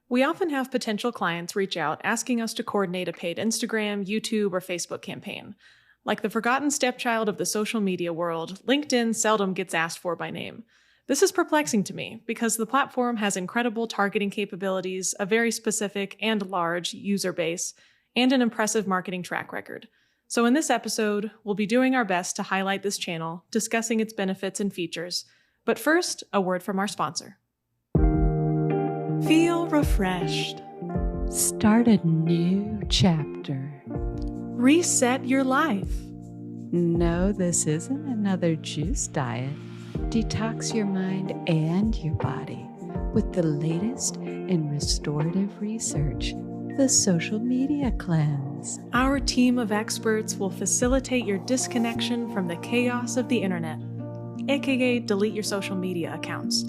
We often have potential clients reach out asking us to coordinate a paid Instagram, YouTube, or Facebook campaign. Like the forgotten stepchild of the social media world, LinkedIn seldom gets asked for by name. This is perplexing to me because the platform has incredible targeting capabilities, a very specific and large user base, and an impressive marketing track record. So in this episode, we'll be doing our best to highlight this channel, discussing its benefits and features. But first, a word from our sponsor. Feel refreshed. Start a new chapter. Reset your life. No, this isn't another juice diet. Detox your mind and your body with the latest in restorative research, the social media cleanse. Our team of experts will facilitate your disconnection from the chaos of the internet, aka delete your social media accounts,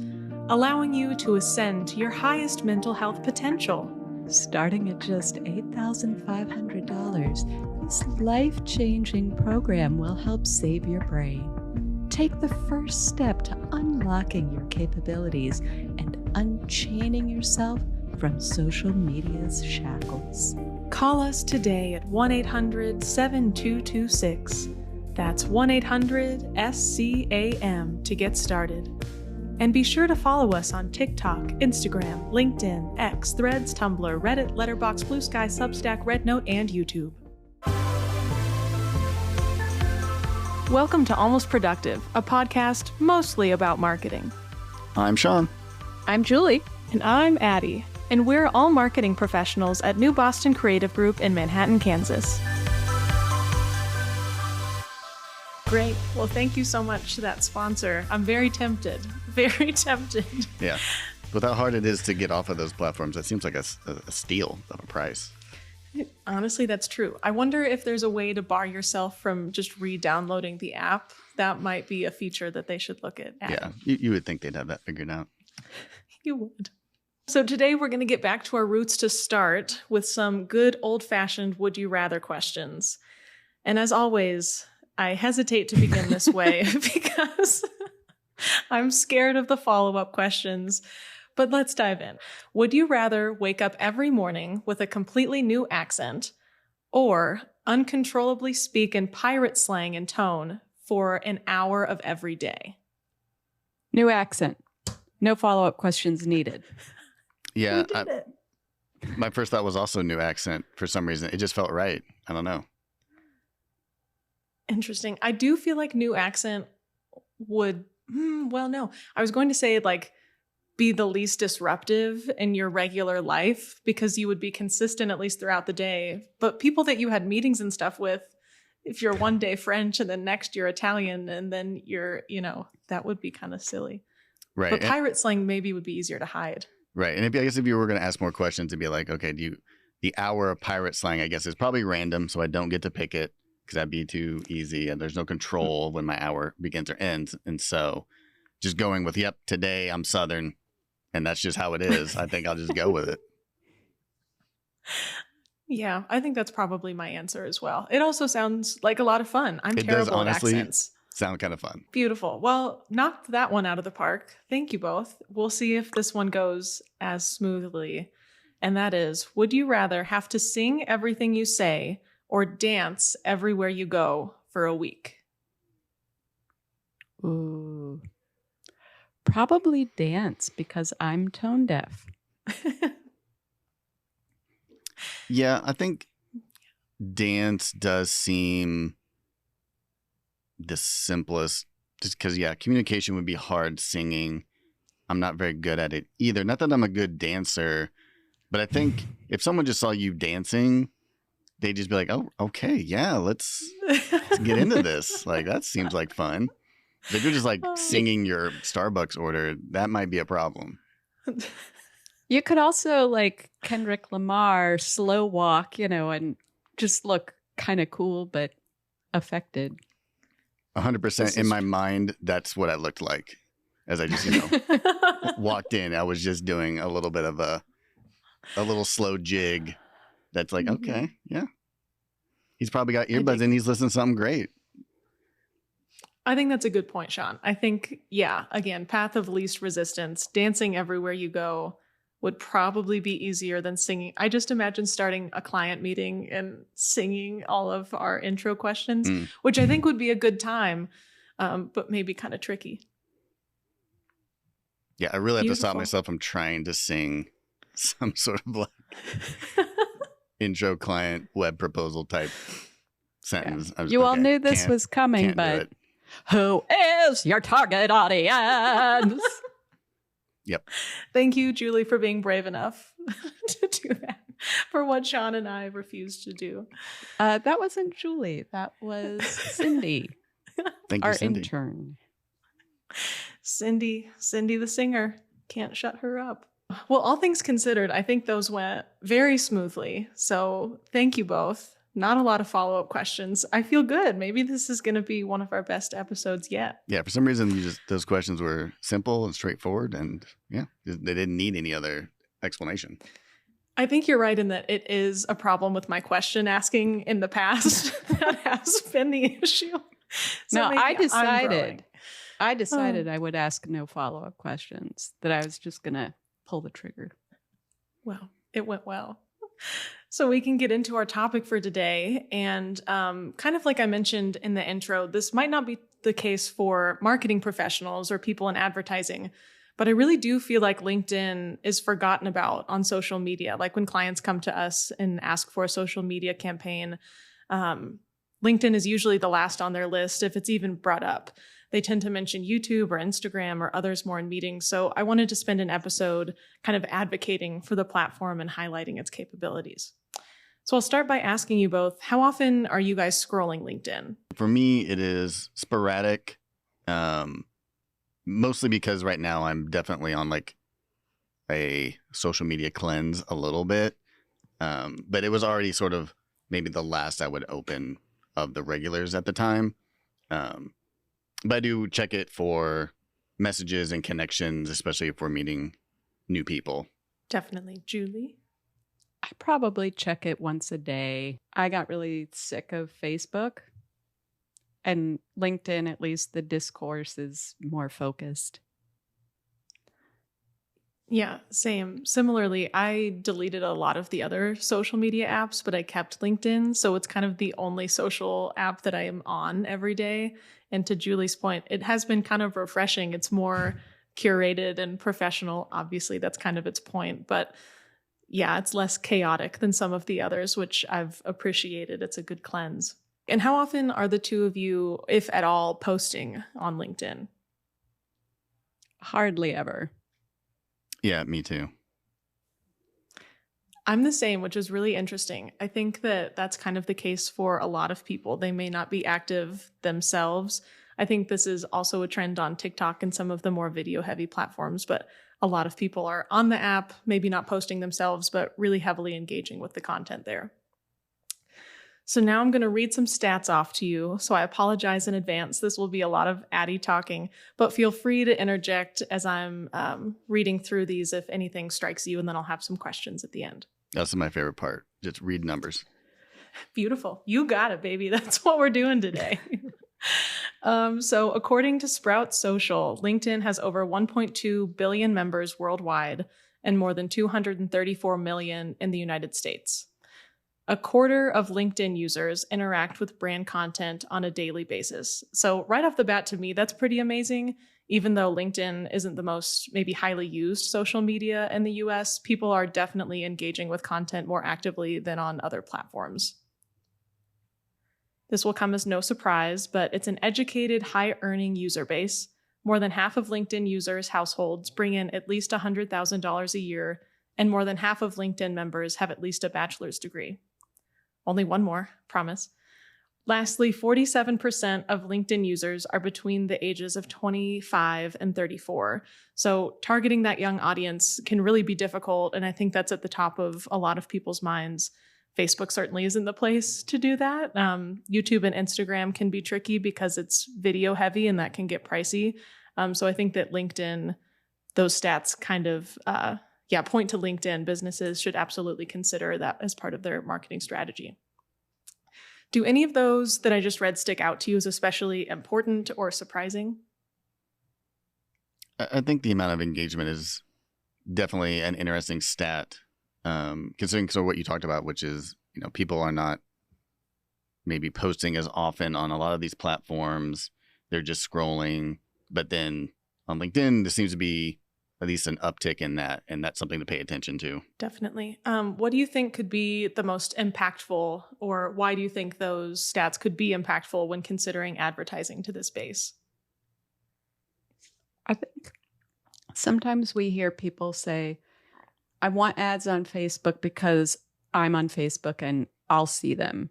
allowing you to ascend to your highest mental health potential. Starting at just $8,500, this life-changing program will help save your brain. Take the first step to unlocking your capabilities and unchaining yourself from social media's shackles. Call us today at 1-800-7226. That's 1-800-SCAM to get started. And be sure to follow us on TikTok, Instagram, LinkedIn, X, Threads, Tumblr, Reddit, Letterboxd, Blue Sky, Substack, RedNote, and YouTube. Welcome to Almost Productive, a podcast mostly about marketing. I'm Sean. I'm Julie. And I'm Addie. And we're all marketing professionals at New Boston Creative Group in Manhattan, Kansas. Great. Well, thank you so much to that sponsor. I'm very tempted. Very tempted. Yeah. With how hard it is to get off of those platforms, it seems like a steal of a price. Honestly, that's true. I wonder if there's a way to bar yourself from just re-downloading the app. That might be a feature that they should look at adding. Yeah, you would think they'd have that figured out. You would. So today we're going to get back to our roots to start with some good old-fashioned would you rather questions. And as always, I hesitate to begin this way because I'm scared of the follow-up questions. But let's dive in. Would you rather wake up every morning with a completely new accent or uncontrollably speak in pirate slang and tone for an hour of every day? New accent. No follow-up questions needed. Yeah. My first thought was also new accent for some reason. It just felt right. I don't know. Interesting. I do feel like new accent would, no. I was going to say be the least disruptive in your regular life because you would be consistent at least throughout the day. But people that you had meetings and stuff with, if you're one day French and then next you're Italian and then you're, that would be kind of silly. Right. But pirate slang maybe would be easier to hide. Right. And I guess if you were going to ask more questions, it'd be like, okay, the hour of pirate slang, I guess, is probably random. So I don't get to pick it because that'd be too easy. And there's no control when my hour begins or ends. And so just going with, yep, today I'm Southern. And that's just how it is. I think I'll just go with it. Yeah, I think that's probably my answer as well. It also sounds like a lot of fun. I'm terrible at accents. Sound kind of fun. Beautiful. Well, knocked that one out of the park. Thank you both. We'll see if this one goes as smoothly. And that is, would you rather have to sing everything you say or dance everywhere you go for a week? Ooh. Probably dance because I'm tone deaf. Yeah, I think dance does seem the simplest just because, communication would be hard singing. I'm not very good at it either. Not that I'm a good dancer, but I think if someone just saw you dancing, they'd just be like, oh, okay, yeah, let's get into this. That seems like fun. If you're just singing your Starbucks order, that might be a problem. You could also Kendrick Lamar slow walk, and just look kind of cool, but affected. 100% in my mind, that's what I looked like as I just, walked in. I was just doing a little bit of a little slow jig. That's okay, yeah. He's probably got earbuds in. He's listening to something great. I think that's a good point, Sean. I think, again, path of least resistance, dancing everywhere you go. would probably be easier than singing. I just imagine starting a client meeting and singing all of our intro questions, which I think would be a good time, but maybe kind of tricky. Yeah, I really have to stop Beautiful. myself from trying to sing some sort of like intro client web proposal type sentence. I was- You all okay, knew this can't- was coming, can't do but it. who is your target audience? Thank you, Julie, for being brave enough to do that for what Sean and I refused to do. That wasn't Julie. That was Cindy, Thank you, our Cindy. intern. Cindy the singer. Can't shut her up. Well, all things considered, I think those went very smoothly. So thank you both. Not a lot of follow-up questions. I feel good. Maybe this is going to be one of our best episodes yet. Yeah, for some reason, those questions were simple and straightforward, and yeah, they didn't need any other explanation. I think you're right in that it is a problem with my question asking in the past. That has been the issue. So No, maybe I I'm decided growing. I would ask no follow-up questions, that I was just going to pull the trigger. Well, it went well. So we can get into our topic for today. And kind of like I mentioned in the intro, this might not be the case for marketing professionals or people in advertising, but I really do feel like LinkedIn is forgotten about on social media. Like when clients come to us and ask for a social media campaign, LinkedIn is usually the last on their list if it's even brought up. They tend to mention YouTube or Instagram or others more in meetings. So I wanted to spend an episode kind of advocating for the platform and highlighting its capabilities. So I'll start by asking you both, how often are you guys scrolling LinkedIn? For me, it is sporadic, mostly because right now I'm definitely on like a social media cleanse a little bit. But it was already sort of maybe the last I would open of the regulars at the time. But I do check it for messages and connections, especially if we're meeting new people. Definitely. Julie? I probably check it once a day. I got really sick of Facebook, and LinkedIn, at least the discourse is more focused. Yeah, same. Similarly, I deleted a lot of the other social media apps, but I kept LinkedIn. So it's kind of the only social app that I am on every day. And to Julie's point, it has been kind of refreshing. It's more curated and professional. Obviously, that's kind of its point. But yeah, it's less chaotic than some of the others, which I've appreciated. It's a good cleanse. And how often are the two of you, if at all, posting on LinkedIn? Hardly ever. Yeah, me too. I'm the same, which is really interesting. I think that that's kind of the case for a lot of people. They may not be active themselves. I think this is also a trend on TikTok and some of the more video-heavy platforms, but a lot of people are on the app, maybe not posting themselves, but really heavily engaging with the content there. So now I'm going to read some stats off to you. So I apologize in advance. This will be a lot of Addie talking, but feel free to interject as I'm reading through these if anything strikes you, and then I'll have some questions at the end. That's my favorite part. Just read numbers. Beautiful. You got it, baby. That's what we're doing today. So according to Sprout Social, LinkedIn has over 1.2 billion members worldwide and more than 234 million in the United States. A quarter of LinkedIn users interact with brand content on a daily basis. So right off the bat, to me, that's pretty amazing. Even though LinkedIn isn't the most maybe highly used social media in the US, people are definitely engaging with content more actively than on other platforms. This will come as no surprise, but it's an educated, high-earning user base. More than half of LinkedIn users' households bring in at least $100,000 a year, and more than half of LinkedIn members have at least a bachelor's degree. Only one more, promise. Lastly, 47% of LinkedIn users are between the ages of 25 and 34. So targeting that young audience can really be difficult, and I think that's at the top of a lot of people's minds. Facebook certainly isn't the place to do that. YouTube and Instagram can be tricky because it's video heavy and that can get pricey. So I think that LinkedIn, those stats kind of point to LinkedIn. Businesses should absolutely consider that as part of their marketing strategy. Do any of those that I just read stick out to you as especially important or surprising? I think the amount of engagement is definitely an interesting stat, considering sort of what you talked about, which is, people are not maybe posting as often on a lot of these platforms. They're just scrolling. But then on LinkedIn, there seems to be at least an uptick in that, and that's something to pay attention to. Definitely. What do you think could be the most impactful, or why do you think those stats could be impactful when considering advertising to this base? I think sometimes we hear people say, I want ads on Facebook because I'm on Facebook and I'll see them.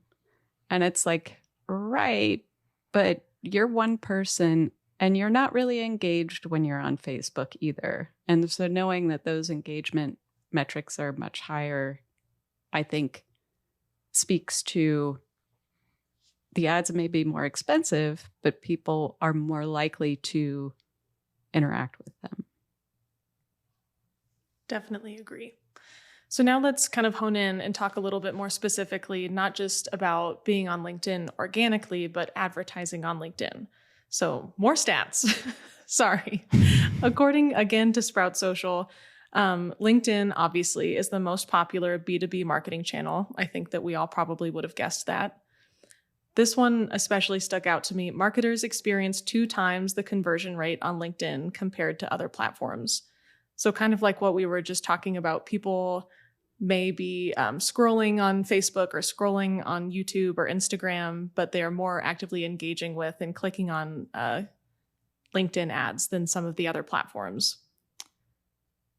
And it's like, right, but you're one person and you're not really engaged when you're on Facebook either. And so knowing that those engagement metrics are much higher, I think speaks to the ads may be more expensive, but people are more likely to interact with them. Definitely agree. So now let's kind of hone in and talk a little bit more specifically, not just about being on LinkedIn organically, but advertising on LinkedIn. So more stats. Sorry. According again to Sprout Social, LinkedIn obviously is the most popular B2B marketing channel. I think that we all probably would have guessed that. This one especially stuck out to me. Marketers experience 2 times the conversion rate on LinkedIn compared to other platforms. So kind of like what we were just talking about, people may be scrolling on Facebook or scrolling on YouTube or Instagram, but they are more actively engaging with and clicking on LinkedIn ads than some of the other platforms.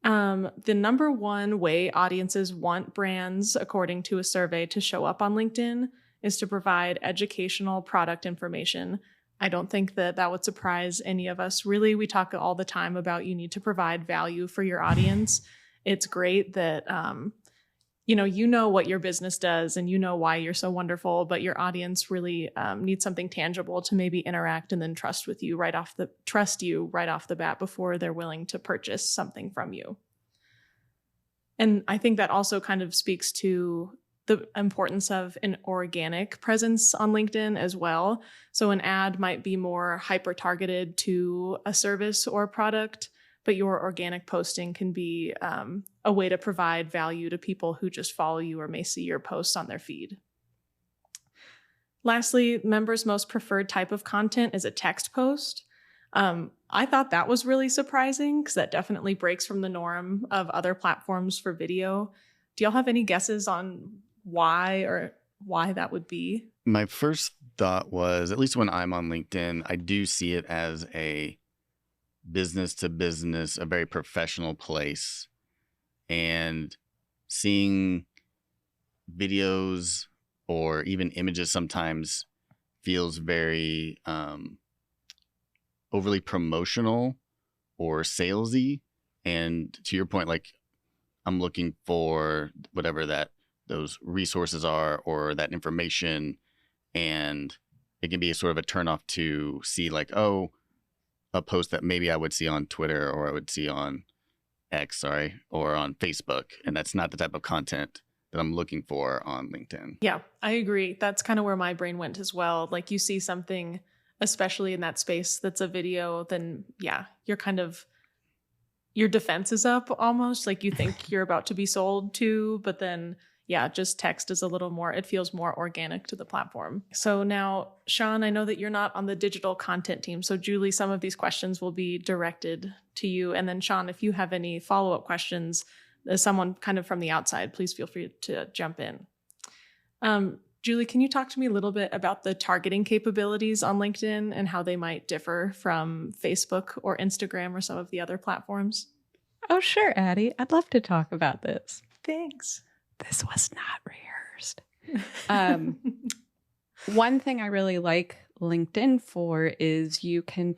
The number one way audiences want brands, according to a survey, to show up on LinkedIn is to provide educational product information. I don't think that that would surprise any of us. Really, we talk all the time about you need to provide value for your audience. It's great that you know what your business does and you know why you're so wonderful, but your audience really needs something tangible to maybe interact and then trust you right off the bat before they're willing to purchase something from you. And I think that also kind of speaks to the importance of an organic presence on LinkedIn as well. So an ad might be more hyper-targeted to a service or product, but your organic posting can be a way to provide value to people who just follow you or may see your posts on their feed. Lastly, members' most preferred type of content is a text post. I thought that was really surprising because that definitely breaks from the norm of other platforms for video. Do y'all have any guesses on why that would be? My first thought was, at least when I'm on LinkedIn, I do see it as a business to business, a very professional place. And seeing videos or even images sometimes feels very overly promotional or salesy. And to your point, like, I'm looking for whatever those resources are or that information, and it can be a sort of a turnoff to see like, oh, a post that maybe I would see on Twitter or I would see on X, or on Facebook. And that's not the type of content that I'm looking for on LinkedIn. Yeah, I agree. That's kind of where my brain went as well. Like, you see something, especially in that space, that's a video, then yeah, your defense is up almost. Like, you think you're about to be sold to, but then yeah, just text is it feels more organic to the platform. So now, Sean, I know that you're not on the digital content team. So Julie, some of these questions will be directed to you. And then Sean, if you have any follow-up questions, as someone kind of from the outside, please feel free to jump in. Julie, can you talk to me a little bit about the targeting capabilities on LinkedIn and how they might differ from Facebook or Instagram or some of the other platforms? Oh, sure, Addie. I'd love to talk about this. Thanks. This was not rehearsed. One thing I really like LinkedIn for is you can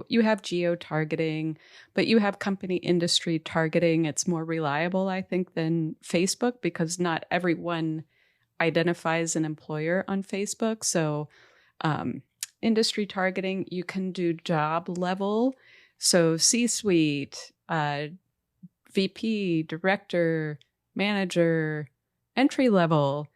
you have geo-targeting, but you have company industry targeting. It's more reliable, I think, than Facebook because not everyone identifies an employer on Facebook. So industry targeting, you can do job level. So C-suite, VP, director, manager, entry level.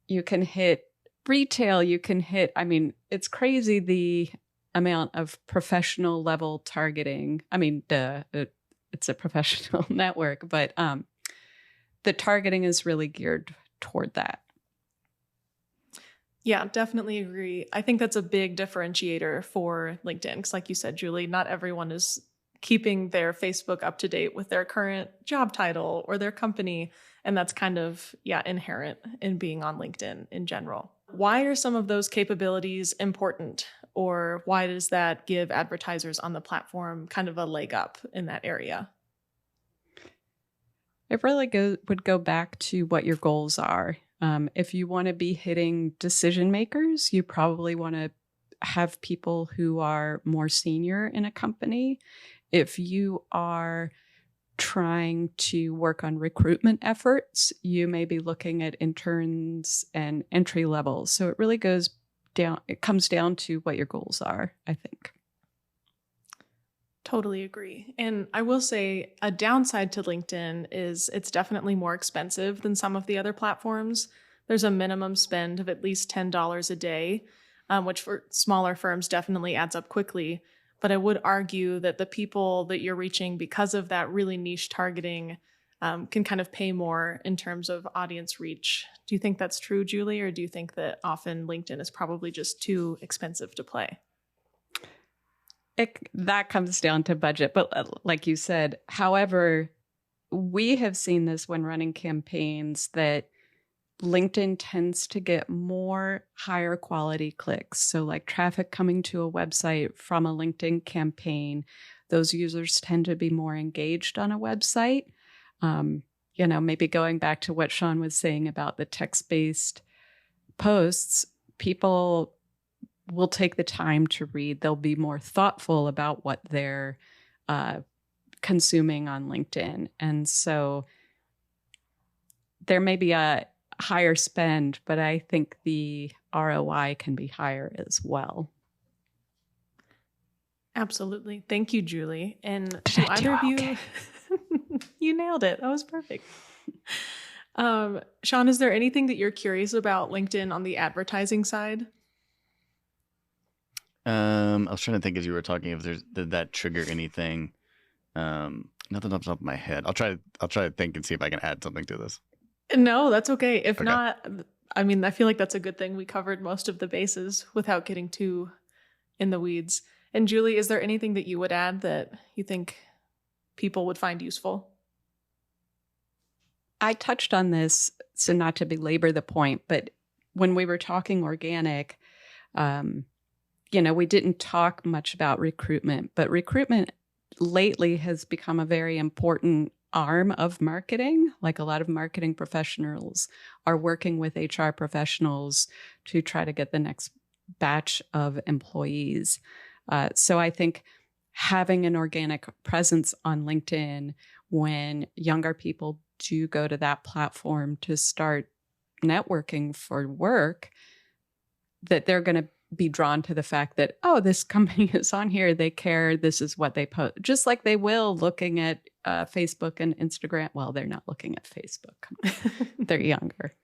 You can hit retail. It's crazy the amount of professional level targeting. it's a professional network, but the targeting is really geared toward that. Yeah, definitely agree. I think that's a big differentiator for LinkedIn. Because like you said, Julie, not everyone is keeping their Facebook up to date with their current job title or their company. And that's kind of, inherent in being on LinkedIn in general. Why are some of those capabilities important? Or why does that give advertisers on the platform kind of a leg up in that area? It really would go back to what your goals are. If you want to be hitting decision makers, you probably want to have people who are more senior in a company. If you are trying to work on recruitment efforts, you may be looking at interns and entry levels. So it really comes down to what your goals are, I think. Totally agree. And I will say a downside to LinkedIn is it's definitely more expensive than some of the other platforms. There's a minimum spend of at least $10 a day, which for smaller firms definitely adds up quickly. But I would argue that the people that you're reaching because of that really niche targeting can kind of pay more in terms of audience reach. Do you think that's true, Julie? Or do you think that often LinkedIn is probably just too expensive to play? That comes down to budget. But like you said, however, we have seen this when running campaigns that LinkedIn tends to get more higher quality clicks. So like traffic coming to a website from a LinkedIn campaign, those users tend to be more engaged on a website. Maybe going back to what Sean was saying about the text-based posts, people will take the time to read. They'll be more thoughtful about what they're consuming on LinkedIn. And so there may be a higher spend, but I think the ROI can be higher as well. Absolutely. Thank you, Julie. And Did to I do either of you, okay? you nailed it. That was perfect. Sean, is there anything that you're curious about LinkedIn on the advertising side? I was trying to think as you were talking if did that trigger anything. Nothing off the top of my head. I'll try to think and see if I can add something to this. No, that's okay. If Okay. not, I mean, I feel like that's a good thing. We covered most of the bases without getting too in the weeds. And Julie, is there anything that you would add that you think people would find useful? I touched on this, so not to belabor the point, but when we were talking organic, we didn't talk much about recruitment, but recruitment lately has become a very important arm of marketing. Like a lot of marketing professionals are working with HR professionals to try to get the next batch of employees. So I think having an organic presence on LinkedIn when younger people do go to that platform to start networking for work, that they're going to be drawn to the fact that, oh, this company is on here. They care. This is what they post. Just like they will looking at Facebook and Instagram. Well, they're not looking at Facebook. They're younger,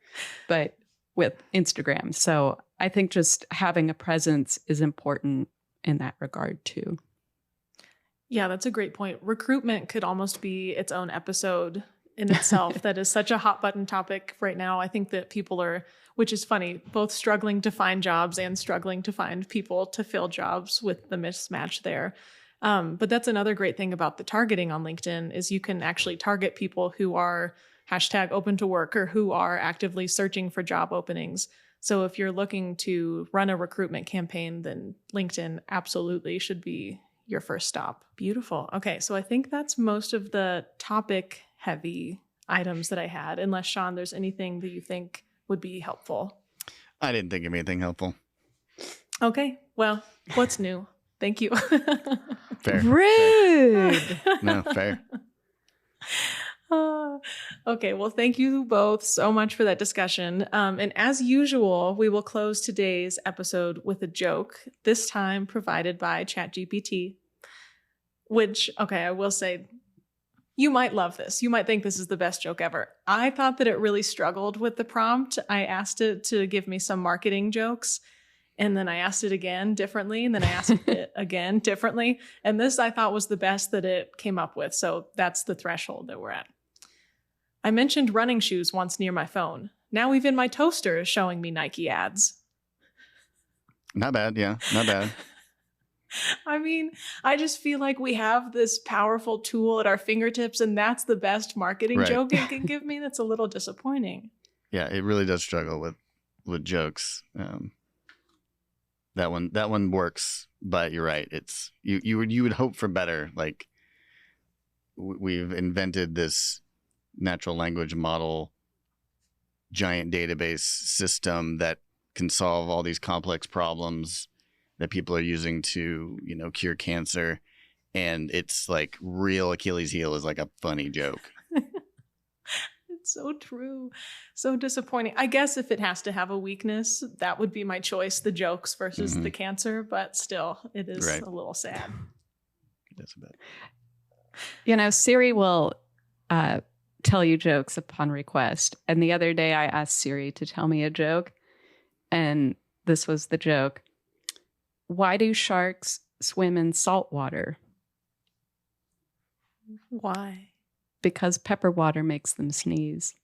but with Instagram. So I think just having a presence is important in that regard too. Yeah, that's a great point. Recruitment could almost be its own episode in itself. That is such a hot button topic right now. I think that people are, which is funny, both struggling to find jobs and struggling to find people to fill jobs with the mismatch there. But that's another great thing about the targeting on LinkedIn is you can actually target people who are #open to work or who are actively searching for job openings. So if you're looking to run a recruitment campaign, then LinkedIn absolutely should be your first stop. Beautiful. Okay, so I think that's most of the topic heavy items that I had, unless Sean, there's anything that you think would be helpful. I didn't think of anything helpful. Okay, well, what's new? Thank you. Fair. Rude. No, fair. Okay, well, thank you both so much for that discussion. And as usual, we will close today's episode with a joke, this time provided by ChatGPT, which, okay, I will say, you might love this. You might think this is the best joke ever. I thought that it really struggled with the prompt. I asked it to give me some marketing jokes, And then I asked it again differently. And then I asked it again differently. And this I thought was the best that it came up with. So that's the threshold that we're at. I mentioned running shoes once near my phone. Now even my toaster is showing me Nike ads. Not bad. Yeah, not bad. I mean, I just feel like we have this powerful tool at our fingertips, and that's the best marketing Right. joke it can give me. That's a little disappointing. Yeah, it really does struggle with jokes. That one works, but you're right. It's you would hope for better. Like we've invented this natural language model, giant database system that can solve all these complex problems that people are using to, cure cancer. And it's like real Achilles heel is like a funny joke. It's so true. So disappointing. I guess if it has to have a weakness, that would be my choice, the jokes versus the cancer. But still, it is Right. a little sad. That's a bit. Siri will tell you jokes upon request. And the other day I asked Siri to tell me a joke. And this was the joke. Why do sharks swim in salt water? Why? Because pepper water makes them sneeze.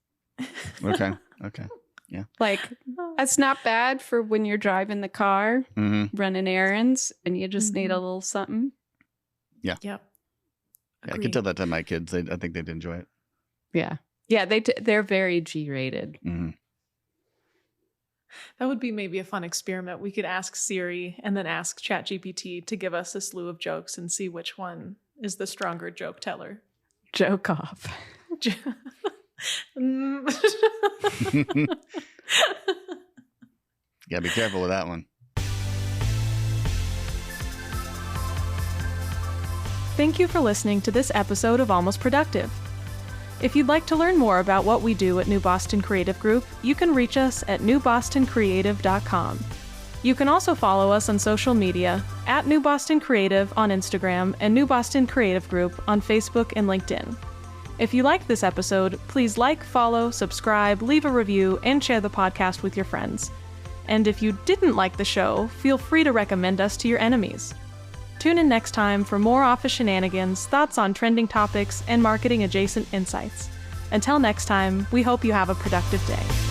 Okay. Like, that's not bad for when you're driving the car, running errands, and you just need a little something. Yep. Yeah, I Agreed. could tell that to my kids. I think they'd enjoy it. Yeah. Yeah, they're very G-rated. Mm-hmm. That would be maybe a fun experiment. We could ask Siri and then ask ChatGPT to give us a slew of jokes and see which one is the stronger joke teller. Joke off. Yeah, be careful with that one. Thank you for listening to this episode of Almost Productive. If you'd like to learn more about what we do at New Boston Creative Group, you can reach us at newbostoncreative.com. You can also follow us on social media at New Boston Creative on Instagram and New Boston Creative Group on Facebook and LinkedIn. If you liked this episode, please like, follow, subscribe, leave a review, and share the podcast with your friends. And if you didn't like the show, feel free to recommend us to your enemies. Tune in next time for more office shenanigans, thoughts on trending topics, and marketing adjacent insights. Until next time, we hope you have a productive day.